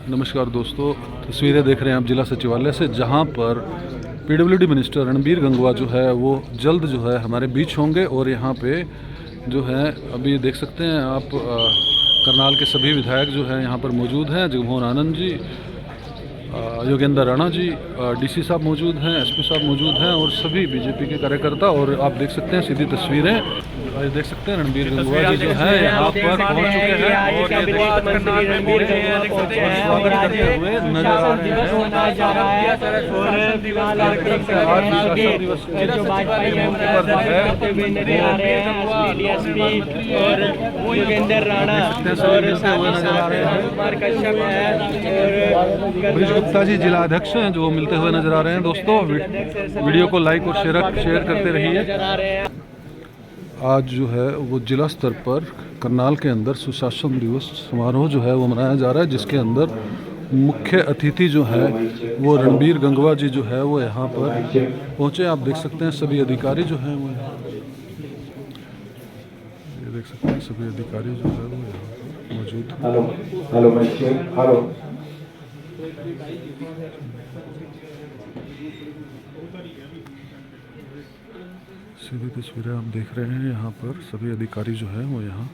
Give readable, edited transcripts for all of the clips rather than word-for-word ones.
नमस्कार दोस्तों, तस्वीरें देख रहे हैं आप जिला सचिवालय से, जहां पर पीडब्ल्यूडी मिनिस्टर रणबीर गंगवा जो है वो जल्द जो है हमारे बीच होंगे। और यहां पे जो है अभी देख सकते हैं आप करनाल के सभी विधायक जो है यहां पर मौजूद हैं। जगमोहन आनंद जी, योगेंद्र राणा जी, डीसी साहब मौजूद हैं, एसपी साहब मौजूद हैं और सभी बीजेपी के कार्यकर्ता। और आप देख सकते हैं सीधी तस्वीरें, आज देख सकते हैं रणबीर गंगवा जी जो है यहाँ पर पहुँच चुके हैं और ये स्वागत करते हुए नजर आ रहे हैं। योगेंद्र राणा ब्रिज गुप्ता जी जिला अध्यक्ष हैं जो मिलते हुए नजर आ रहे हैं। दोस्तों वीडियो को लाइक और शेयर करते रहिए। आज जो है वो जिला स्तर पर करनाल के अंदर सुशासन दिवस समारोह जो है वो मनाया जा रहा है, जिसके अंदर मुख्य अतिथि जो है वो रणबीर गंगवा जी जो है वो यहाँ पर पहुँचे। आप देख सकते हैं सभी अधिकारी जो हैं वो ये देख सकते हैं सभी अधिकारी जो है वो यहाँ पर मौजूद हैं। हेलो सीधी तस्वीरें आप देख रहे हैं, यहाँ पर सभी अधिकारी जो है वो यहाँ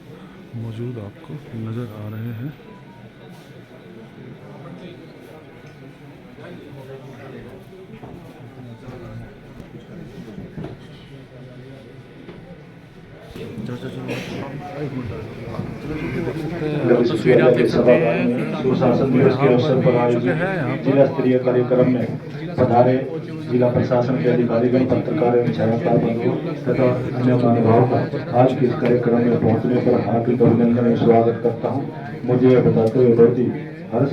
मौजूद आपको नज़र आ रहे हैं। तस्वीरें आप देख सकते हैं सुशासन दिवस के अवसर पर आयोजित जिला स्तरीय कार्यक्रम में पधारे जिला प्रशासन के अधिकारीगण, पत्रकार एवं छायाकार बंधु तथा अन्य महानुभावों का आज के इस कार्यक्रम में पहुंचने पर हार्दिक अभिनंदन एवं स्वागत करता हूं। मुझे यह बताते हुए बहुत ही हर्ष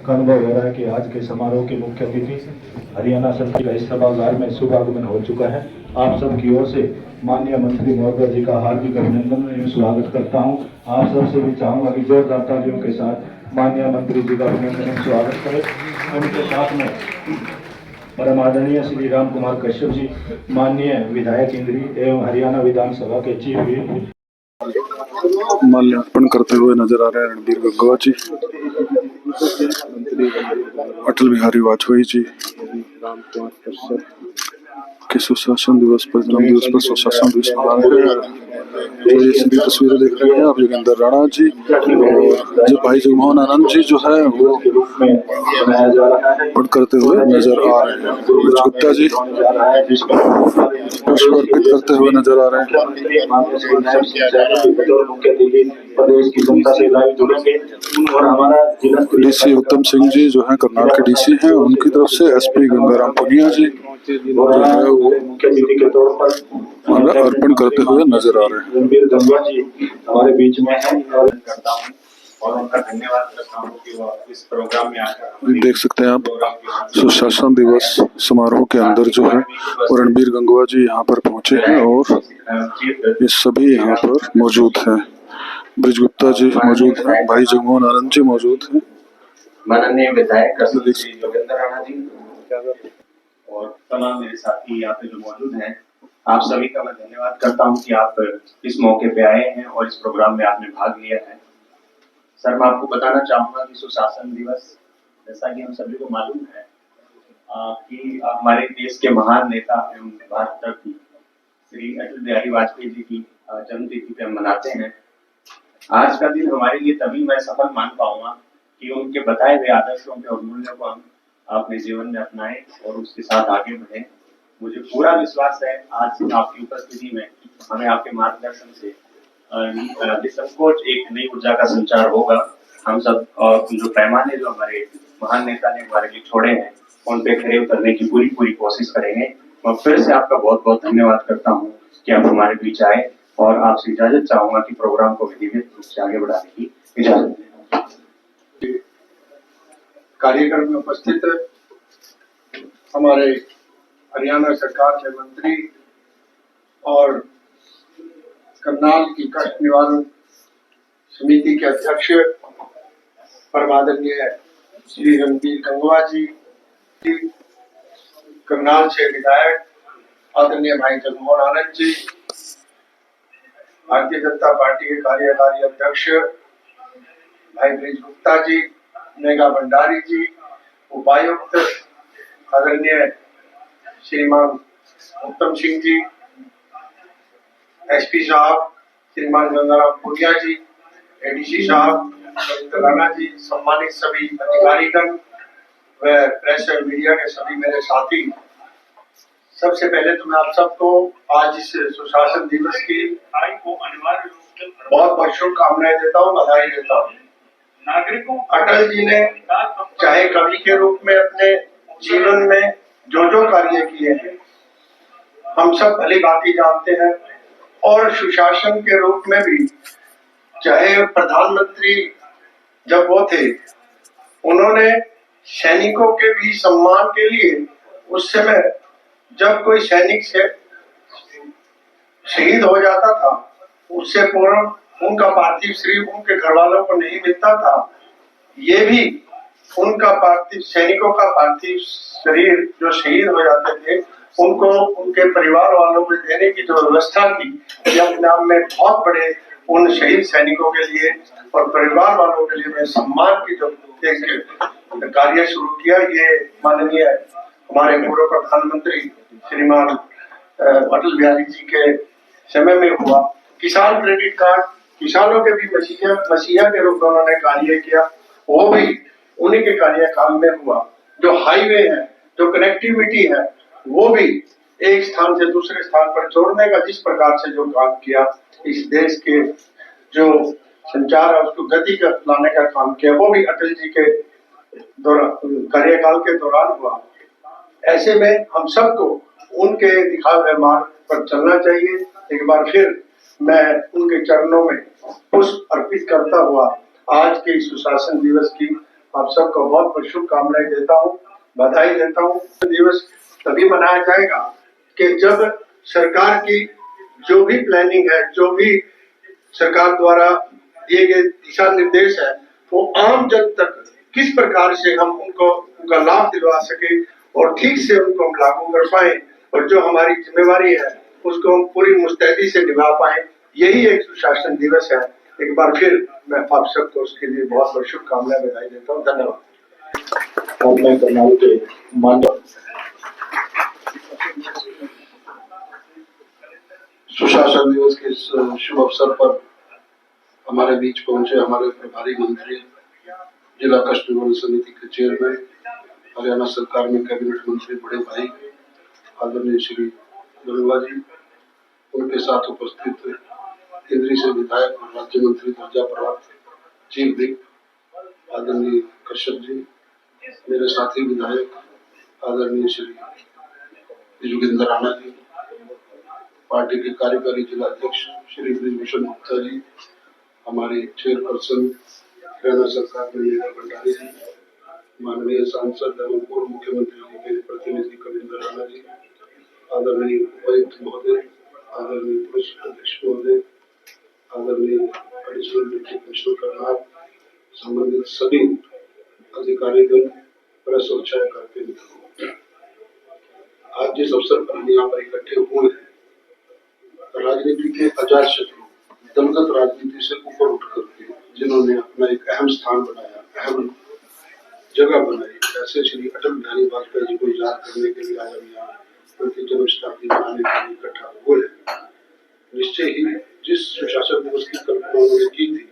का अनुभव हो रहा है कि आज के समारोह के मुख्य अतिथि हरियाणा सरकार का इस सभागार में शुभ आगमन हो चुका है। आप सब की ओर से माननीय मंत्री महोदय जी का हार्दिक अभिनंदन एवं स्वागत करता हूं। आप सबसे भी चाहूंगा कि जोरदार तालियों के साथ माननीय मंत्री जी का अभिनंदन एवं स्वागत करें। उनके साथ में परम आदरणीय श्री राम कुमार कश्यप जी, माननीय विधायक इंद्री एवं हरियाणा विधानसभा के चीफ व्हिप, माल्यार्पण करते हुए नजर आ रहे हैं रणबीर गंगवा जी, अटल बिहारी वाजपेयी जी के सुशासन दिवस पर, जन्म दिवस पर सुशासन दिवस मना रहे हैं। तो ये सीधी तस्वीरें देख रहे हैं आप, योगेंद्र राणा जी और जो भाई जगमोहन आनंद जी जो है वो पढ़ करते हुए नजर आ रहे हैं। ब्रिज गुप्ता जी पुष्प अर्पित करते हुए नजर आ रहे हैं। डीसी उत्तम सिंह जी जो है करनाल के डीसी हैं, उनकी तरफ से एसपी गंगाराम पुनिया जी जो है वो मुख्य अतिथि के तौर पर माला अर्पण करते हुए नजर आ रहे हैं। रणबीर गंगवा जी हमारे बीच में हैं और उनका धन्यवाद करता हूं कि वो इस प्रोग्राम में आकर देख सकते हैं आप सुशासन दिवस समारोह के अंदर जो है वो रणबीर गंगवा जी यहाँ पर पहुंचे हैं और ये सभी यहाँ पर मौजूद हैं। ब्रिज गुप्ता जी मौजूद हैं, भाई जगमोहन आनंद जी मौजूद हैं, माननीय विधायक श्री योगेंद्र राणा जी और तमाम मेरे साथी यहाँ पे जो मौजूद हैं, आप सभी का मैं धन्यवाद करता हूँ कि आप इस मौके पे आए हैं और इस प्रोग्राम में आपने भाग लिया है। सर, मैं आपको बताना चाहूंगा कि सुशासन दिवस, जैसा कि हम सभी को मालूम है कि हमारे देश के महान नेता एवं भारत रत्न श्री अटल बिहारी वाजपेयी जी की जन्मतिथि पे हम मनाते हैं। आज का दिन हमारे लिए तभी मैं सफल मान पाऊंगा कि उनके बताए हुए आदर्शों के और मूल्यों को हम अपने जीवन में अपनाएं और उसके साथ आगे बढ़ें। मुझे पूरा विश्वास है आज आपकी उपस्थिति में हमें आपके मार्गदर्शन से निसंकोच एक नई ऊर्जा का संचार होगा। हम सब जो पैमाने जो हमारे महान नेता ने हमारे लिए छोड़े हैं उन पे खड़े उतरने की पूरी कोशिश करेंगे। मैं फिर से आपका बहुत बहुत धन्यवाद करता हूँ कि आप हमारे बीच आए और आपसे इजाजत चाहूंगा कि प्रोग्राम को विधिवत रूप से आगे बढ़ाने की इजाजत दें। कार्यक्रम में उपस्थित हमारे हरियाणा सरकार के मंत्री और करनाल की कष्ट निवारण समिति के अध्यक्ष परम आदरणीय श्री रणबीर गंगवा जी, करनाल से विधायक आदरणीय भाई जगमोहन आनंद जी, भारतीय जनता पार्टी के कार्यकारी अध्यक्ष भाई ब्रिज गुप्ता जी, मेघा भंडारी जी, उपायुक्त आदरणीय श्रीमान उत्तम सिंह जी, एसपी साहब श्रीमान गंगाराम पुनिया जी, एडीसी साहब रविंद्र राणा जी, सम्मानित सभी अधिकारीगण व प्रेस और मीडिया के सभी मेरे साथी, सबसे पहले तो मैं आप सबको आज इस सुशासन दिवस की बहुत बहुत शुभकामनाएं देता हूँ, बधाई देता हूँ। नागरिकों अटल जी ने चाहे कवि के रूप में अपने जीवन में जो जो कार्य किए हैं हम सब भली भांति जानते हैं, और सुशासन के रूप में भी चाहे प्रधानमंत्री जब वो थे उन्होंने सैनिकों के भी सम्मान के लिए उस समय जब कोई सैनिक से शहीद हो जाता था उससे पूर्व उनका पार्थिव शरीर उनके घर वालों को नहीं मिलता था, ये भी उनका पार्थिव सैनिकों का पार्थिव शरीर जो शहीद हो जाते थे उनको उनके परिवार वालों को देने की जो व्यवस्था की, ये अपने आप में बहुत बड़े उन शहीद सैनिकों के लिए और परिवार वालों के लिए मैं सम्मान की जो कार्य शुरू किया, ये माननीय हमारे पूर्व प्रधानमंत्री श्रीमान अटल बिहारी जी के समय में हुआ। किसान क्रेडिट कार्ड किसानों के भी मसीहा के रूप में उन्होंने कार्य किया, वो भी उन्हीं के कार्यकाल में हुआ। जो हाईवे है, जो कनेक्टिविटी है, वो भी एक स्थान से दूसरे स्थान पर जोड़ने का जिस प्रकार से जो काम किया, इस देश के जो संचार है उसको गति कर लाने का काम किया, वो भी अटल जी के कार्यकाल के दौरान हुआ। ऐसे में हम सबको उनके दिखाए हुए मार्ग पर चलना चाहिए। एक बार फिर मैं उनके चरणों में पुष्प अर्पित करता हुआ आज के सुशासन दिवस की आप सबको बहुत बहुत शुभकामनाएं देता हूँ, बधाई देता हूँ। दिवस तभी मनाया जाएगा कि जब सरकार की जो भी प्लानिंग है, जो भी सरकार द्वारा दिए गए दिशा निर्देश है, वो आम जन तक किस प्रकार से हम उनका लाभ दिलवा सके और ठीक से उनको हम लागू कर पाए, और जो हमारी जिम्मेवारी है उसको हम पूरी मुस्तैदी से निभा पाए, यही एक सुशासन दिवस है। एक बार फिर मैं आप सबको उसके लिए बहुत बहुत शुभकामनाएं बधाई देता हूँ। धन्यवाद। मैं करनाल के मानव सुशासन दिवस के इस शुभ अवसर पर हमारे बीच पहुंचे हमारे प्रभारी मंत्री, जिला कष्ट निवारण समिति के चेयरमैन, हरियाणा सरकार में कैबिनेट मंत्री बड़े भाई आदरणीय श्री गंगवा जी, उनके साथ उपस्थित केंद्रीय से विधायक और राज्य मंत्री दर्जा प्राप्त चीफ विप आदरणीय कश्यप जी, मेरे साथी विधायक आदरणीय श्री योगेंद्र राणा जी, पार्टी के कार्यकारी जिला अध्यक्ष श्री ब्रिजभूषण गुप्ता जी, हमारी चेयरपर्सन हरियाणा सरकार में मेघा भंडारी जी, माननीय सांसद एवं पूर्व मुख्यमंत्री जी के प्रतिनिधि कविंद्र राणा जी, आदरणीय उपायुक्त महोदय, आदरणीय पुलिस अध्यक्ष महोदय, आदरणीय एडिशनल डिप्टी कमिश्नर करनाल, संबंधित सभी अधिकारीगण, प्रेस और छायाकर्मी मित्रों, आज जिस अवसर पर हम यहाँ पर इकट्ठे हुए हैं, राजनीति के अजात शत्रु दलगत राजनीति से ऊपर उठ करके जिन्होंने अपना एक अहम स्थान बनाया, अहम जगह बनाई, ऐसे श्री अटल बिहारी वाजपेयी जी को याद करने के लिए आज हम यहाँ उनकी जन्म शताब्दी मनाने के लिए इकट्ठा हुए हैं। निश्चय ही जिस सुशासन दिवस की कल्पना उन्होंने की थी,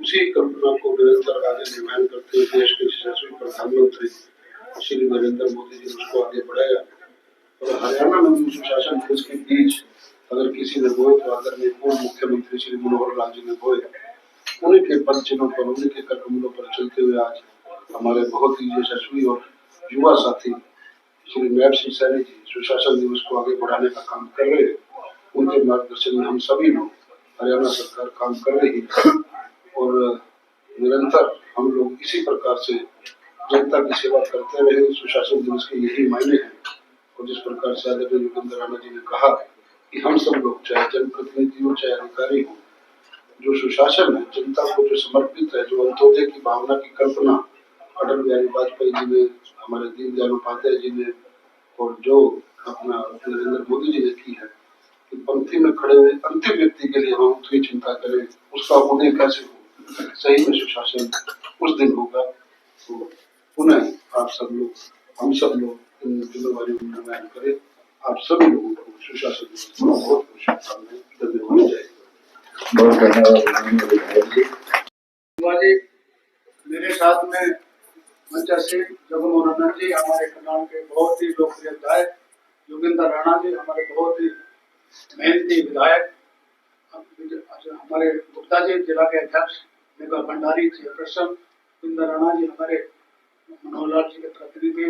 उसी कल्पना को निरंतर आगे निर्माण करते हुए देश के यशस्वी प्रधानमंत्री श्री नरेंद्र मोदी जी ने उसको आगे बढ़ाया। और हरियाणा में सुशासन दिवस के बीच अगर किसी ने बोए तो आदरणीय पूर्व मुख्यमंत्री श्री मनोहर लाल जी ने बोए। उन्हीं के पद चिन्हों पर, उन्हीं के कदमों पर चलते हुए आज हमारे बहुत ही यशस्वी और युवा साथी श्री नायब सिंह सैनी जी सुशासन दिवस को आगे बढ़ाने का काम कर रहे हैं। उनके मार्गदर्शन में हम सभी लोग, हरियाणा सरकार काम कर रही है और निरंतर हम लोग इसी प्रकार से जनता की सेवा करते रहे। सुशासन दिवस के यही मायने हैं। और जिस प्रकार से आदरणीय योगेंद्र राणा जी ने कहा कि हम सब लोग, चाहे जनप्रतिनिधि हो चाहे अधिकारी हो, जो सुशासन है, जनता को जो समर्पित है, जो अंत्योदय की भावना की कल्पना अटल बिहारी वाजपेयी जी ने, हमारे दीनदयाल उपाध्याय जी ने और जो अपना नरेंद्र मोदी जी ने की है कि पंक्ति में खड़े हुए अंतिम व्यक्ति के लिए हम उतनी चिंता करें, उसका उदय कैसे हो, सही में सुशासन उस दिन होगा। तो पुनः आप सब लोग, हम सब लोग इन जिम्मेवारियों को निर्वहन करें। आप सभी लोगों को सुशासन दिवस की बहुत बहुत शुभकामनाएं। धन्यवाद। जय हिंद। बहुत धन्यवाद विधायक जी। जी, मेरे साथ में मंचा सिंह जगमोहन जी, हमारे कर्नाटक के बहुत ही लोकप्रिय विधायक, योगेंद्र राणा जी हमारे बहुत ही मेहनती विधायक, हमारे गुप्ता जी जिला के अध्यक्ष, मेघा भंडारी चेयरपर्सन, योगेंद्र राणा जी हमारे मनोहर लाल जी के प्रतिनिधि,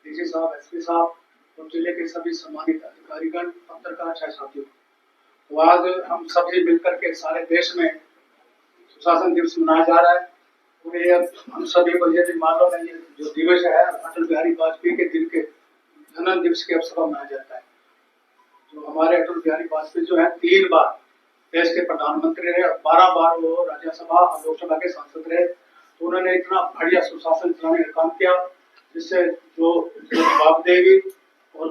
डीसी साहब, एसपी साहब और जिले के सभी सम्मानित अधिकारीगण, पत्रकार साथियों, तो आज हम सभी मिलकर के सारे देश में सुशासन दिवस मनाया जा रहा है। तो ये हम सभी को यदि मालूम है, ये जो दिवस है अटल बिहारी वाजपेयी के दिन के जन्म दिवस के अवसर पर मनाया जाता है। जो हमारे अटल बिहारी वाजपेयी जो है 3 बार देश के प्रधानमंत्री रहे, 12 बार वो राज्यसभा और लोकसभा के सांसद रहे। तो उन्होंने इतना बढ़िया सुशासन चलाने का काम किया, जिससे जो जवाबदेही और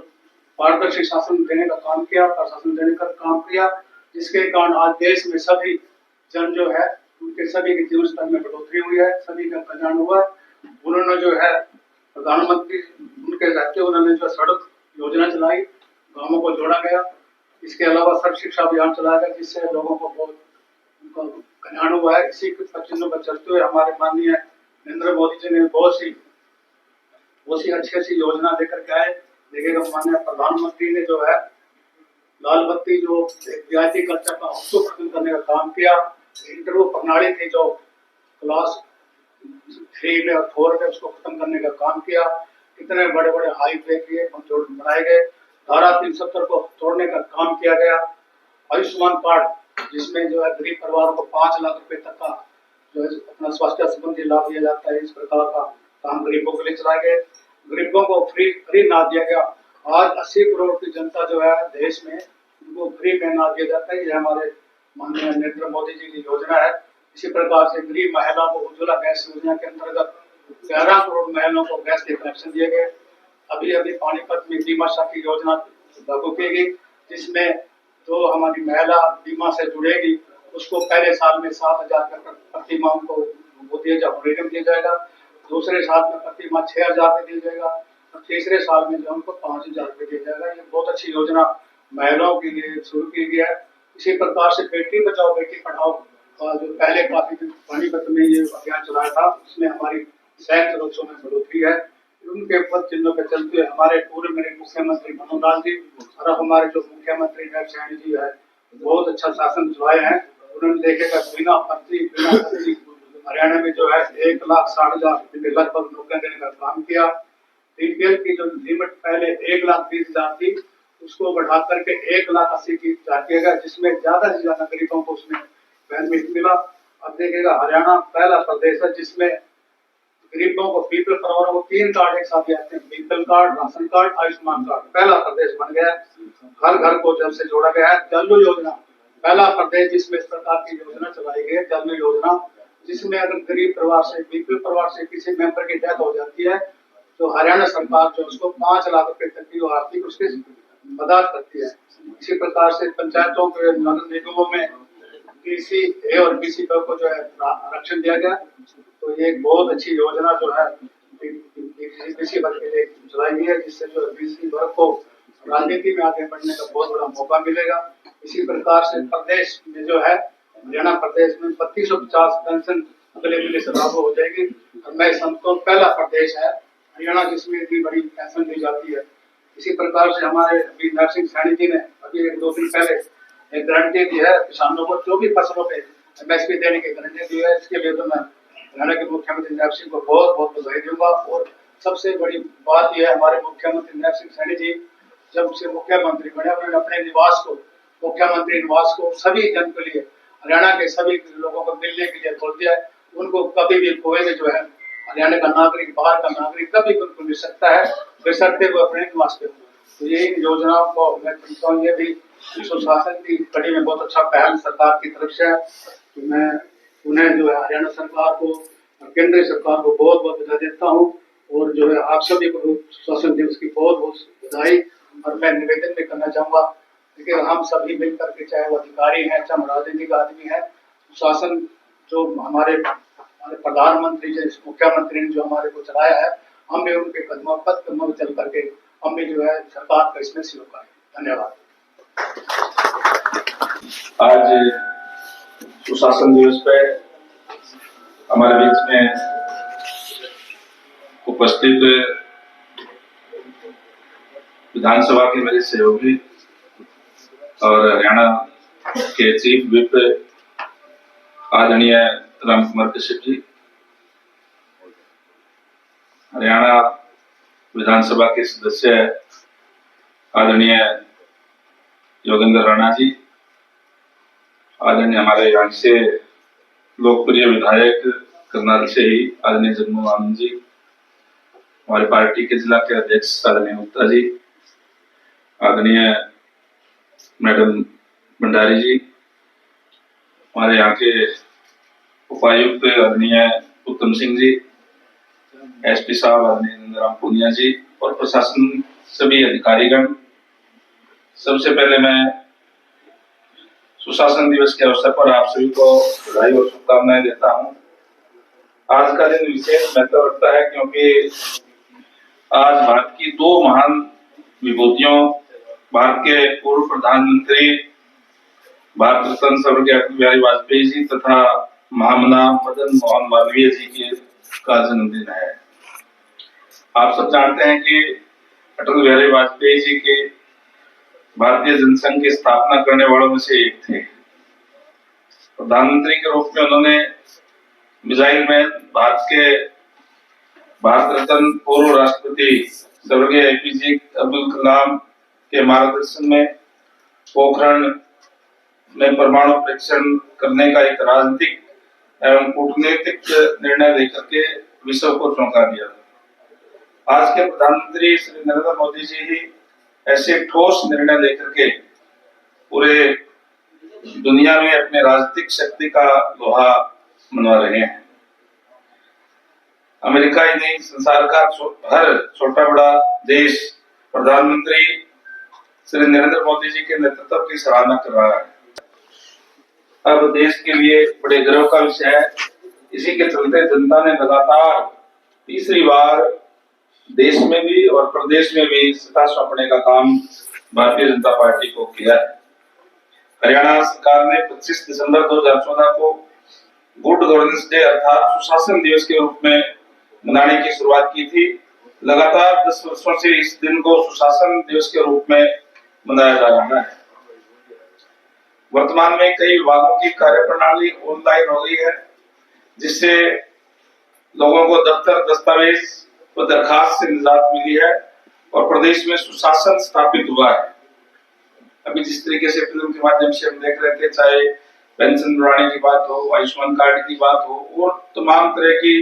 पारदर्शी शासन देने का काम किया, प्रशासन देने का काम किया, जिसके कारण आज देश में सभी जन जो है उनके सभी के जीवन स्तर में बढ़ोतरी हुई है, सभी का कल्याण हुआ। उन्होंने जो है प्रधानमंत्री उनके रहते उन्होंने जो सड़क योजना चलाई, गांवों को जोड़ा गया। इसके अलावा सर्व शिक्षा अभियान चलाया गया, जिससे लोगों को बहुत उनका कल्याण हुआ है। इसी चिन्हों पर चलते हुए हमारे माननीय नरेंद्र मोदी जी ने बहुत सी अच्छी योजना लेकर के आए। देखिएगा, माननीय प्रधानमंत्री ने जो है लाल बत्ती जो रियायती खर्चा का उसको खत्म करने का काम किया। इंटरव्यू प्रणाली थी जो क्लास 3 में और 4 में, उसको खत्म करने का काम किया। इतने बड़े बड़े हाईवे किए बनाए गए। धारा 370 को तोड़ने का काम किया गया। आयुष्मान कार्ड जिसमें जो है गरीब परिवारों को 5 लाख रुपए तक का जो है अपना स्वास्थ्य संबंधी लाभ दिया जाता है, इस प्रकार का काम गरीबों के लिए चलाए गए। गरीबों को फ्री ना दिया गया। आज 80 करोड़ की जनता जो है देश में, उनको फ्री में ना दिया जाता है। ये हमारे माननीय नरेंद्र मोदी जी की योजना है। इसी प्रकार से गरीब महिलाओं को उज्ज्वला गैस योजना के अंतर्गत 11 करोड़ महिलाओं को गैस के कनेक्शन दिए गए। अभी पानीपत में बीमा साथी योजना लागू की गई, जिसमें जो हमारी महिला बीमा से जुड़ेगी उसको पहले साल में 7,000 प्रति माह उनको वो दिया जाएगा। दूसरे साल में प्रति माह 6,000 दिया जाएगा और तीसरे साल में जो उनको 5,000 दिया जाएगा। ये बहुत अच्छी योजना महिलाओं के लिए शुरू की गई है। इसी प्रकार से बेटी बचाओ बेटी पढ़ाओ का जो पहले काफी दिन पानीपत में ये अभियान चलाया था, उसमें हमारी 100 में बढ़ोतरी है। उनके पद चिन्हों पर चलते हुए हमारे पूर्व मेरे मुख्यमंत्री मनोहर लाल जी और अब हमारे जो मुख्यमंत्री नायब सैनी जी है, बहुत अच्छा शासन चलाए हैं। उन्होंने देखेगा बिना भर्ती हरियाणा में जो है 1,60,000 लगभग नौकरियां देने का काम किया। बीपीएल की जो लिमिट पहले 1,20,000 थी, उसको बढ़ा करके 1,80,000 किया गया, जिसमें ज्यादा से ज्यादा गरीबों को उसमें बेनिफिट मिला। अब देखिएगा, हरियाणा पहला प्रदेश है जिसमें गरीबों को बीपीएल परिवारों को 3 कार्ड एक साथ आते हैं, BPL card, ration card, Ayushman card. पहला प्रदेश बन गया। हर घर को जल से जोड़ा गया है। जल योजना पहला प्रदेश जिसमें इस प्रकार की योजना चलाई गई है। जल योजना जिसमें अगर गरीब परिवार से, बीपीएल परिवार से किसी मेंबर की डेथ हो जाती है, तो हरियाणा सरकार जो उसको 5 लाख रुपए तक की आर्थिक उसकी मदद करती है। इसी प्रकार से पंचायतों के नगर निगमों में बीसी ए और बीसी को जो है आरक्षण दिया गया। तो ये एक बहुत अच्छी योजना जो है बीसी वर्ग के लिए चलाई गई है, जिससे जो बीसी वर्ग को राजनीति में आगे बढ़ने का बहुत बड़ा मौका मिलेगा। इसी प्रकार से प्रदेश में जो है हरियाणा प्रदेश में 3250 पेंशन अगले महीने से लागू हो जाएगी। और मैं समझता हूँ पहला प्रदेश है हरियाणा जिसमें इतनी बड़ी पेंशन दी जाती है। इसी प्रकार से हमारे अभी नरसिंह सैनी जी ने अभी 1-2 दिन पहले एक गारंटी दी है किसानों को, जो भी फसलों पे एमएसपी देने की गारंटी दी है। इसके लिए तो मैं हरियाणा के मुख्यमंत्री नायब सिंह को बहुत बहुत बधाई दूंगा। और सबसे बड़ी बात यह है, हमारे मुख्यमंत्री नायब सिंह सैनी जी जब से मुख्यमंत्री बने, उन्होंने अपने निवास को, मुख्यमंत्री निवास को सभी जन के लिए, हरियाणा के सभी लोगों को मिलने के लिए खोल दिया है। उनको कभी भी कोई भी जो है हरियाणा का नागरिक, बाहर का नागरिक कभी भी उनको मिल सकता है, बशर्ते हुए अपने निवास पे। तो ये योजनाओं को मैं समझता हूँ ये भी सुशासन की कड़ी में बहुत अच्छा पहल सरकार की तरफ से है। तो मैं उन्हें जो है हरियाणा सरकार को और केंद्रीय सरकार को बहुत बहुत बधाई देता हूँ। और जो है आप सभी को सुशासन दिवस की बहुत बहुत बधाई। और मैं निवेदन भी करना चाहूँगा कि हम सभी मिलकर के, चाहे वो अधिकारी हैं, चाहे राजनीतिक आदमी है, सुशासन जो हमारे प्रधानमंत्री जी मुख्यमंत्री ने जो हमारे को चलाया है, हम भी उनके कदमों में चल करके हम भी जो है सरकार का इसमें सहयोग करें। धन्यवाद। आज सुशासन दिवस पे हमारे बीच में उपस्थित विधानसभा के मेरे सहयोगी और हरियाणा के चीफ विप आदरणीय राम कुमार कश्यप जी, हरियाणा विधानसभा के सदस्य आदरणीय योगेंद्र राणा जी, आदरणीय हमारे यहाँ से लोकप्रिय विधायक करनाल से ही आदरणीय जगमोहन आनंद जी, हमारी पार्टी के जिला के अध्यक्ष आदरणीय गुप्ता जी, आदरणीय मैडम भंडारी जी, हमारे यहाँ के उपायुक्त आदरणीय उत्तम सिंह जी, एसपी साहब आदरणीय नंदराम पूनिया जी और प्रशासन सभी अधिकारीगण, सबसे पहले मैं सुशासन दिवस के अवसर पर आप सभी को बधाई और शुभकामनाएं देता हूं। आज का दिन विशेष महत्व रखता है क्योंकि आज भारत की दो महान विभूतियों, भारत के पूर्व प्रधानमंत्री भारत रत्न स्वर्गीय अटल बिहारी वाजपेयी जी तथा महामना मदन मोहन मालवीय जी का जन्मदिन है। आप सब जानते हैं कि अटल बिहारी वाजपेयी जी के भारतीय जनसंघ की स्थापना करने वालों में से एक थे। प्रधानमंत्री के रूप में उन्होंने मिसाइल मैन, भारत रत्न पूर्व राष्ट्रपति स्वर्गीय एपीजे अब्दुल कलाम के मार्गदर्शन में पोखरण में परमाणु परीक्षण करने का एक राजनीतिक एवं कूटनीतिक निर्णय लेकर के विश्व को चौंका दिया। आज के प्रधानमंत्री श्री नरेंद्र मोदी जी ही ऐसे ठोस निर्णय लेकर के पूरे दुनिया में अपने राजनीतिक शक्ति का लोहा मनवा रहे हैं। अमेरिका ही नहीं, संसार का हर छोटा बड़ा देश प्रधानमंत्री श्री नरेंद्र मोदी जी के नेतृत्व की सराहना कर रहा है। अब देश के लिए बड़े गर्व का विषय है। इसी के चलते जनता ने लगातार तीसरी बार देश में भी और प्रदेश में भी सत्ता सौंपने का काम भारतीय जनता पार्टी को किया है। हरियाणा सरकार ने 25 दिसंबर 2014 को गुड गवर्नेंस डे अर्थात सुशासन दिवस के रूप में मनाने की शुरुआत की थी। लगातार 10 वर्षों से इस दिन को सुशासन दिवस के रूप में मनाया जा रहा है। वर्तमान में कई विभागों की कार्यप्रणाली ऑनलाइन हो गई है, जिससे लोगों को दफ्तर, दस्तावेज व दरखास्त से निजात मिली है और प्रदेश में सुशासन स्थापित हुआ है। अभी जिस तरीके से फिल्म के माध्यम से हम देख रहे थे, चाहे पेंशन बढ़ाने की बात हो, आयुष्मान कार्ड की बात हो और तमाम तरह की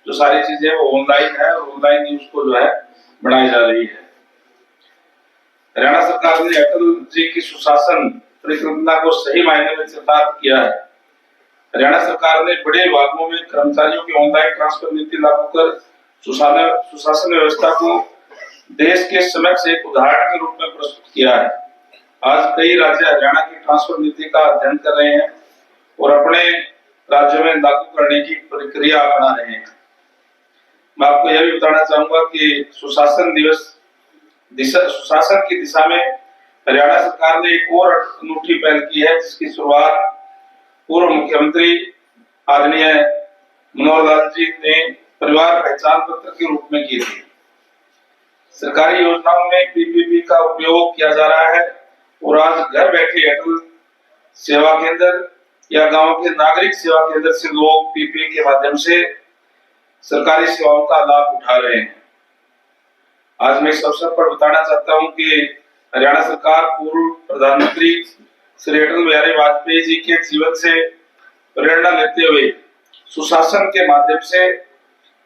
जो सारी चीजें वो ऑनलाइन है और ऑनलाइन ही उसको जो है बढ़ाई जा रही है। हरियाणा सरकार ने अटल जी की सुशासन परिकल्पना को सही मायने में चरितार्थ किया है। हरियाणा सरकार ने बड़े विभागों में कर्मचारियों की ऑनलाइन ट्रांसफर नीति लागू कर सुशासन व्यवस्था को देश के समक्ष एक उदाहरण के रूप में प्रस्तुत किया है। आज कई राज्य हरियाणा की ट्रांसफर नीति का अध्ययन कर रहे हैं और अपने राज्यों में लागू करने की प्रक्रिया अपना रहे हैं। मैं आपको यह भी बताना चाहूंगा कि सुशासन की दिशा में हरियाणा सरकार ने एक और अनूठी पहल की है, जिसकी शुरुआत पूर्व मुख्यमंत्री आदरणीय मनोहर लाल जी ने परिवार पहचान पत्र के रूप में की थी। सरकारी योजनाओं में पीपीपी का उपयोग किया जा रहा है और आज घर बैठे अटल सेवा केंद्र या गांव के नागरिक सेवा केंद्र से लोग पीपीपी के माध्यम से सरकारी सेवाओं का लाभ उठा रहे हैं। आज मैं इस अवसर पर बताना चाहता हूं कि हरियाणा सरकार पूर्व प्रधानमंत्री श्री अटल बिहारी वाजपेयी जी के जीवन से प्रेरणा लेते हुए सुशासन के माध्यम से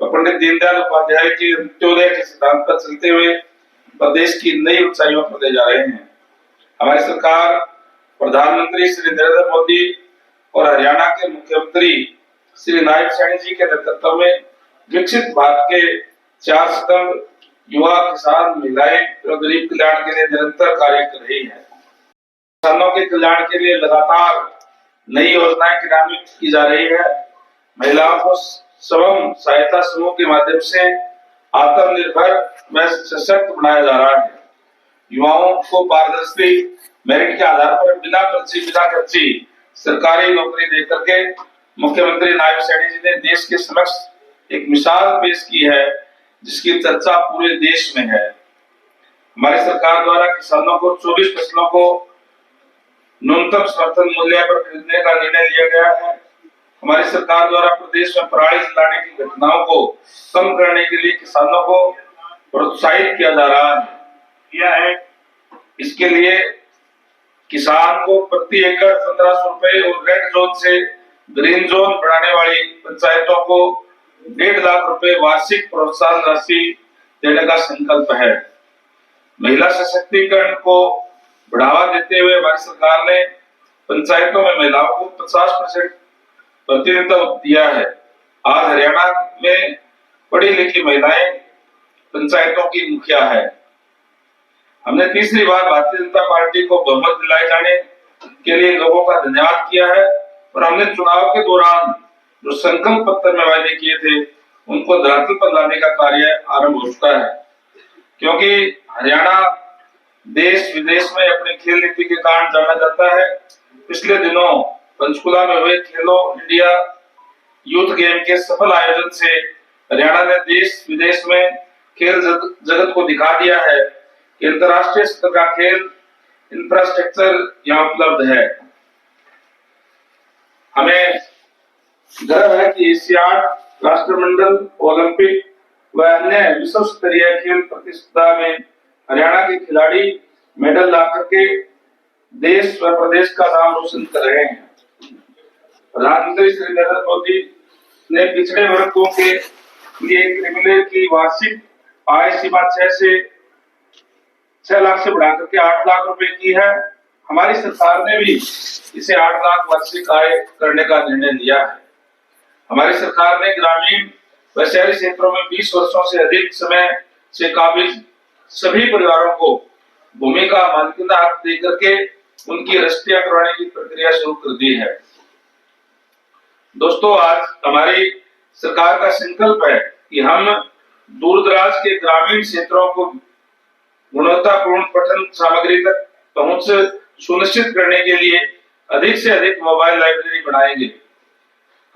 पंडित दीनदयाल उपाध्याय के अंत्योदय के सिद्धांत पर चलते हुए प्रदेश की नई ऊंचाइयों पर ले जा रहे हैं। हमारी सरकार प्रधानमंत्री श्री नरेंद्र मोदी और हरियाणा के मुख्यमंत्री श्री नायब सैनी जी के नेतृत्व में विकसित भारत के 4 स्तंभ युवा, किसान, महिलाएं और गरीब कल्याण के लिए निरंतर कार्य कर रही है। किसानों के कल्याण के लिए लगातार नई योजनाएं क्रियान्वित की जा रही है। महिलाओं को स्वयं सहायता समूह के माध्यम से आत्मनिर्भर व सशक्त बनाया जा रहा है। युवाओं को पारदर्शी मेरिट के आधार पर बिना खर्ची सरकारी नौकरी देकर के मुख्यमंत्री नायब सैनी जी ने देश के समक्ष एक मिसाल पेश की है, जिसकी चर्चा पूरे देश में है। हमारी सरकार द्वारा किसानों को 24 फसलों को न्यूनतम समर्थन मूल्य पर खरीदने का निर्णय लिया गया है। हमारी सरकार द्वारा प्रदेश में पराली जलाने की घटनाओं को कम करने के लिए किसानों को प्रोत्साहित किया जा रहा है। इसके लिए किसान को प्रति एकड़ 1500 रुपए और रेड जोन से ग्रीन जोन बढ़ाने वाली पंचायतों को 1.5 लाख रुपए वार्षिक प्रोत्साहन राशि देने का संकल्प है। महिला सशक्तिकरण को बढ़ावा देते हुए हमारी सरकार ने पंचायतों में महिलाओं को 50% प्रतिनिधित्व दिया है। आज हरियाणा में पढ़ी लिखी महिलाएं पंचायतों की मुखिया है। हमने तीसरी बार भारतीय जनता पार्टी को बहुमत दिलाए जाने के लिए लोगों का धन्यवाद किया है और हमने चुनाव के दौरान जो संकल्प पत्र में वायदे किए थे उनको धरातल पर लाने का कार्य आरंभ हो चुका है। क्योंकि हरियाणा देश विदेश में अपनी खेल नीति के कारण जाना जाता है। पिछले दिनों पंचकुला में हुए खेलो इंडिया यूथ गेम के सफल आयोजन से हरियाणा ने देश विदेश में खेल जगत को दिखा दिया है कि अंतर्राष्ट्रीय स्तर का खेल इंफ्रास्ट्रक्चर यहाँ उपलब्ध है। हमें गर्व है कि एशियाड, राष्ट्रमंडल, ओलंपिक व अन्य विश्व स्तरीय खेल प्रतिस्पर्धा में हरियाणा के खिलाड़ी मेडल ला करके देश व प्रदेश का नाम रोशन कर रहे हैं। प्रधानमंत्री श्री नरेंद्र मोदी ने पिछड़े वर्गों के लिए क्रिमिनल की वार्षिक आय सीमा 6 लाख से बढ़ा करके 8 लाख रुपए की है। हमारी सरकार ने भी इसे 8 लाख वार्षिक आय करने का निर्णय लिया है। हमारी सरकार ने ग्रामीण व शहरी क्षेत्रों में 20 वर्षों से अधिक समय से काबिज सभी परिवारों को भूमि का मालिकाना हक दे करके उनकी रजिस्ट्रियां करवाने की प्रक्रिया शुरू कर दी है। दोस्तों, आज हमारी सरकार का संकल्प है कि हम दूर दराज के ग्रामीण क्षेत्रों को गुणवत्तापूर्ण पठन सामग्री तक पहुंच सुनिश्चित करने के लिए अधिक से अधिक मोबाइल लाइब्रेरी बनाएंगे।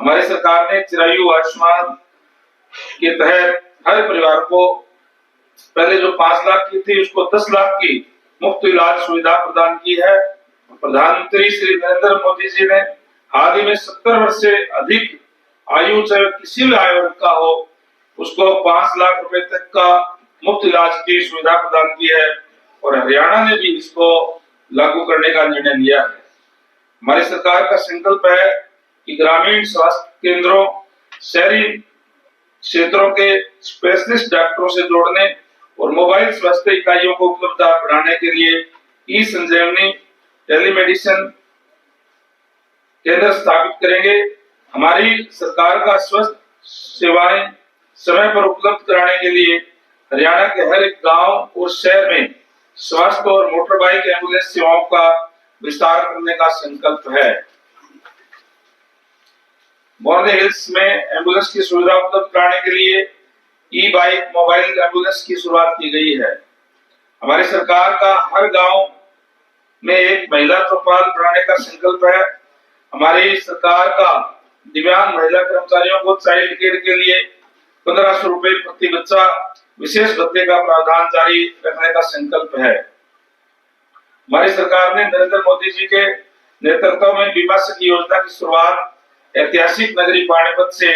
हमारी सरकार ने चिरायु आयुष्मान के तहत हर परिवार को पहले जो 5 लाख की थी उसको 10 लाख की मुफ्त इलाज सुविधा प्रदान की है। प्रधानमंत्री श्री नरेंद्र मोदी जी ने हाल ही में 70 वर्ष से अधिक आयु चाहे किसी भी आयु वर्ग का हो उसको 5 लाख रुपए तक का मुफ्त इलाज की सुविधा प्रदान की है और हरियाणा ने भी इसको लागू करने का निर्णय लिया है। हमारी सरकार का संकल्प है कि ग्रामीण स्वास्थ्य केंद्रों, शहरी क्षेत्रों के स्पेशलिस्ट डॉक्टरों से जोड़ने और मोबाइल स्वास्थ्य इकाइयों को उपलब्धता बढ़ाने के लिए ई संजीवनी टेलीमेडिसिन केंद्र स्थापित करेंगे। हमारी सरकार का स्वास्थ्य सेवाएं समय पर उपलब्ध कराने के लिए हरियाणा के हर एक गांव और शहर में स्वास्थ्य और मोटर बाइक एम्बुलेंस सेवाओं का विस्तार करने का संकल्प है। बॉर्डर हिल्स में एम्बुलेंस की सुविधा उपलब्ध कराने के लिए ई बाइक मोबाइल एम्बुलेंस की शुरुआत की गई है। हमारी सरकार का हर गांव में एक महिला चौपाल बनाने का संकल्प है। हमारी सरकार का दिव्यांग महिला कर्मचारियों को चाइल्ड केयर के लिए 1500 रुपए प्रति बच्चा विशेष भत्ते का प्रावधान जारी रखने का संकल्प है। हमारी सरकार ने नरेंद्र मोदी जी के नेतृत्व में बीमा सखी योजना की शुरुआत ऐतिहासिक नगरी पानीपत से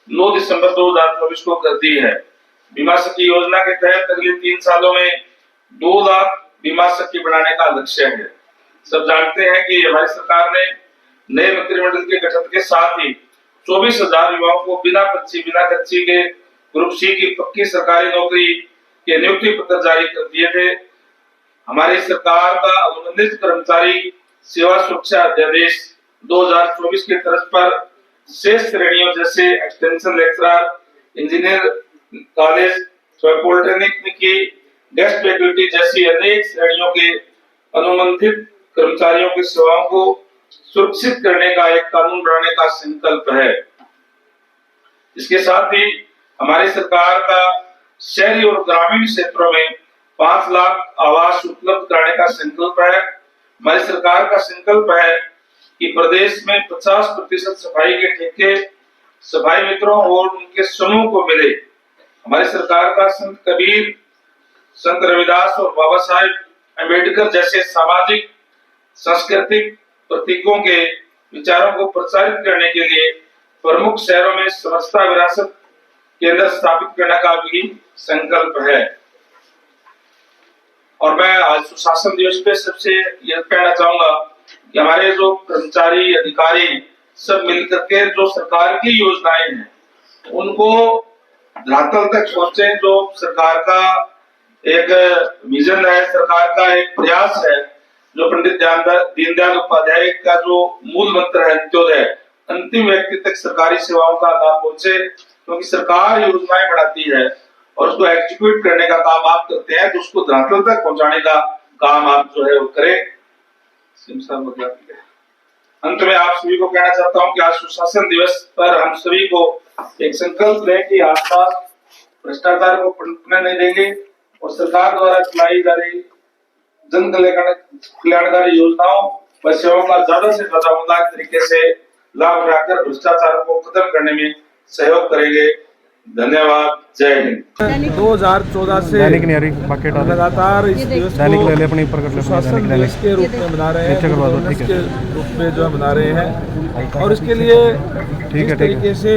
9 दिसंबर 2024 को कर दी है। बीमा सखी योजना के तहत अगले 3 सालों में 2 लाख बीमा सखी बनाने का लक्ष्य है। सब जानते हैं कि हमारी सरकार ने नए मंत्रिमंडल के गठन के साथ ही 24,000 युवाओं को बिना खर्ची के ग्रुप सी की पक्की सरकारी नौकरी के नियुक्ति पत्र जारी कर दिए थे। हमारी सरकार का अनुबंधित कर्मचारी सेवा सुरक्षा अध्यादेश 2024 की तर्ज पर शेष श्रेणियों जैसे extension lecturer, engineer college, polytechnic की गेस्ट फैकल्टी जैसी अनेक श्रेणियों के अनुबंधित कर्मचारियों की सेवाओं को सुरक्षित करने का एक कानून बनाने का संकल्प है। इसके साथ ही हमारी सरकार का शहरी और ग्रामीण क्षेत्रों में 5 लाख आवास उपलब्ध कराने का संकल्प है। हमारी सरकार का संकल्प है कि प्रदेश में 50% सफाई के ठेके सफाई मित्रों और उनके समूह को मिले। हमारी सरकार का संत कबीर, संत रविदास और बाबा साहेब अम्बेडकर जैसे सामाजिक सांस्कृतिक प्रतीकों के विचारों को प्रचारित करने के लिए प्रमुख शहरों में समरसता विरासत केंद्र स्थापित करने का भी संकल्प है। और मैं आज सुशासन दिवस पे सबसे यह कहना चाहूंगा कि हमारे जो कर्मचारी अधिकारी सब मिलकर के जो सरकार की योजनाएं हैं उनको धरातल तक पहुंचे। जो सरकार का एक विजन है, सरकार का एक प्रयास है, जो पंडित दीनदयाल उपाध्याय का जो मूल मंत्र है अंत्योदय, अंतिम व्यक्ति तक सरकारी सेवाओं का लाभ पहुंचे। क्योंकि सरकार योजनाएं बढ़ाती है और उसको एग्जीक्यूट करने का काम आप करते हैं, तो उसको धरातल तक पहुंचाने का काम आप जो है वो करें। अंत में आप सभी को कहना चाहता हूं कि आज सुशासन दिवस पर हम सभी को एक संकल्प लें कि आसपास भ्रष्टाचार को पनपने नहीं देंगे और सरकार द्वारा चलाई जा रही जन कल्याणकारी योजनाओं व सेवाओं का ज्यादा से ज्यादा उदार तरीके से लाभ उठाकर भ्रष्टाचार को खत्म करने में सहयोग करेंगे। धन्यवाद। जय हिंद। 2014 से लगातार इस दिवस को सुशासन दिवस के रूप में मना रहे हैं, के रूप में जो मना रहे हैं। और इसके लिए जिस तरीके से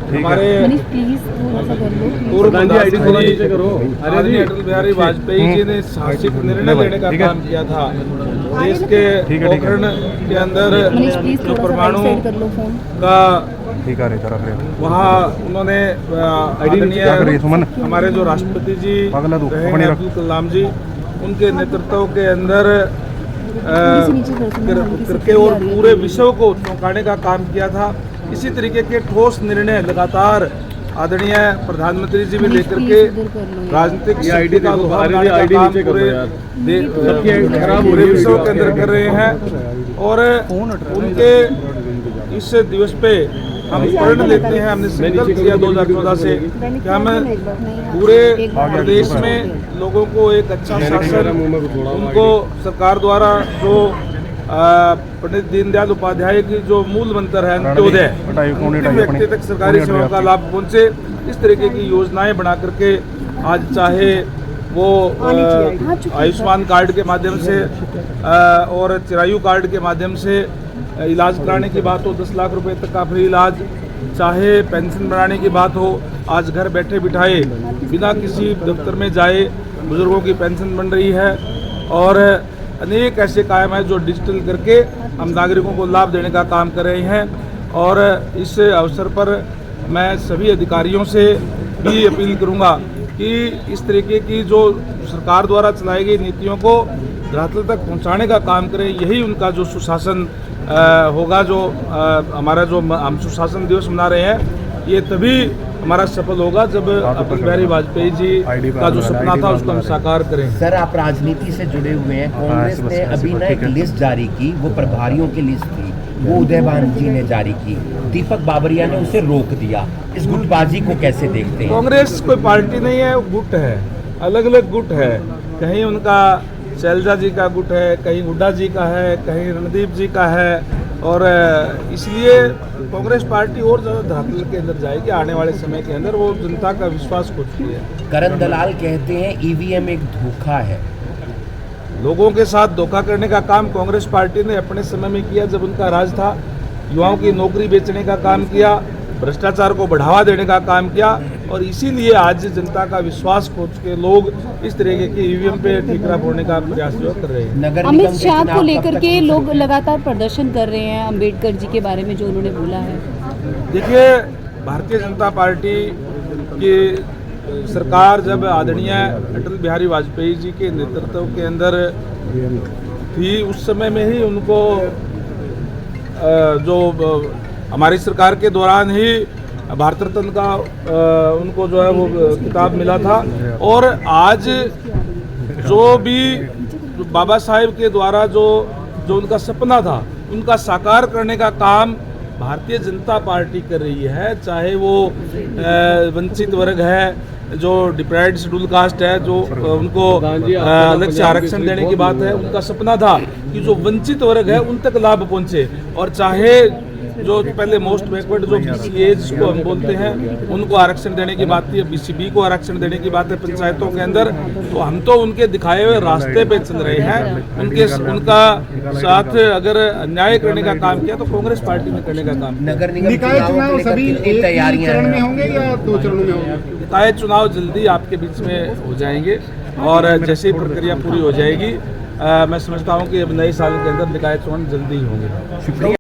हमारे पूर्व प्रधानमंत्री अटल बिहारी वाजपेयी जी ने साहसिक निर्णय लेने का काम किया था। देश के पोखरण के अंदर जो परमाणु का वहाँ उन्होंने हमारे जो राष्ट्रपति जी अब्दुल कलाम जी, उनके नेतृत्व के अंदर करके और पूरे विश्व को चौंकाने का काम किया था। इसी तरीके के ठोस निर्णय लगातार आदरणीय प्रधानमंत्री जी भी लेकर के राजनीतिक शक्ति का उभारने का काम पूरे विश्व के अंदर कर रहे हैं। और उनके इस दिवस पे हम प्रण लेते हैं, हमने संकल्प किया 2014 से कि हम पूरे प्रदेश में लोगों को एक अच्छा शासन, उनको सरकार द्वारा जो पंडित दीनदयाल उपाध्याय की जो मूल मंत्र है अंत्योदय, व्यक्ति तक सरकारी सेवाओं का लाभ पहुंचे, इस तरीके की योजनाएं बना करके आज चाहे वो आयुष्मान कार्ड के माध्यम से और चिरायु कार्ड के माध्यम से इलाज कराने की बात हो, 10 लाख रुपए तक का फ्री इलाज, चाहे पेंशन बनाने की बात हो, आज घर बैठे बिठाए बिना किसी दफ्तर में जाए बुजुर्गों की पेंशन बन रही है। और अनेक ऐसे कायम है जो डिजिटल करके हम नागरिकों को लाभ देने का काम कर रहे हैं। और इस अवसर पर मैं सभी अधिकारियों से भी अपील करूंगा कि इस तरीके की जो सरकार द्वारा चलाई गई नीतियों को धरातल तक पहुंचाने का काम करें। यही उनका जो सुशासन होगा, जो हमारा जो हम सुशासन दिवस मना रहे हैं, ये तभी हमारा सफल होगा जब अटल बिहारी वाजपेयी जी का जो सपना था उसको हम साकार करें। सर, आप राजनीति से जुड़े हुए हैं। कांग्रेस ने अभी ना एक लिस्ट जारी की, वो प्रभारियों की लिस्ट थी, वो उदयभान जी ने जारी की, दीपक बाबरिया ने उसे रोक दिया। इस गुटबाजी को कैसे देखते हैं? कांग्रेस कोई पार्टी नहीं है, गुट है, अलग अलग गुट है। कहीं उनका शैलजा जी का गुट है, कहीं हुड्डा जी का है, कहीं रणदीप जी का है। और इसलिए कांग्रेस पार्टी और ज़्यादा धरातल के अंदर जाएगी आने वाले समय के अंदर, वो जनता का विश्वास खो चुकी है। करण दलाल कहते हैं ईवीएम एक धोखा है। लोगों के साथ धोखा करने का काम कांग्रेस पार्टी ने अपने समय में किया जब उनका राज था। युवाओं की नौकरी बेचने का काम किया, भ्रष्टाचार को बढ़ावा देने का काम किया, और इसीलिए आज जनता का विश्वास खो चुके लोग इस तरीके के ईवीएम पे ठीकरा फोड़ने का प्रयास जो कर रहे हैं। अमित शाह को लेकर के लोग लगातार प्रदर्शन कर रहे हैं, अंबेडकर जी के बारे में जो उन्होंने बोला है। देखिए, भारतीय जनता पार्टी की सरकार जब आदरणीय अटल बिहारी वाजपेयी जी के नेतृत्व के अंदर थी, उस समय में ही उनको जो हमारी सरकार के दौरान ही भारत रत्न का उनको जो है वो खिताब मिला था। और आज जो भी बाबा साहेब के द्वारा जो उनका सपना था उनका साकार करने का काम भारतीय जनता पार्टी कर रही है। चाहे वो वंचित वर्ग है, जो डिप्राइव्ड शेड्यूल कास्ट है, जो उनको अलग से आरक्षण देने की बात है, उनका सपना था कि जो वंचित वर्ग है उन तक लाभ पहुंचे। और चाहे जो पहले मोस्ट बैकवर्ड जो BCAs को हम बोलते हैं उनको आरक्षण देने की बात थी, BCB को आरक्षण देने की बात है पंचायतों के अंदर, तो हम तो उनके दिखाए हुए रास्ते पे चल रहे हैं। उनका साथ अगर अन्याय करने का काम किया तो कांग्रेस पार्टी में करने का काम। नगर निगम चुनाव सभी एक चरण में होंगे या 2 चरणों में होंगे? निकाय चुनाव जल्दी आपके बीच में हो जाएंगे और जैसे ही प्रक्रिया पूरी हो जाएगी मैं समझता हूँ कि अब नए साल के अंदर निकाय चुनाव जल्दी ही होंगे।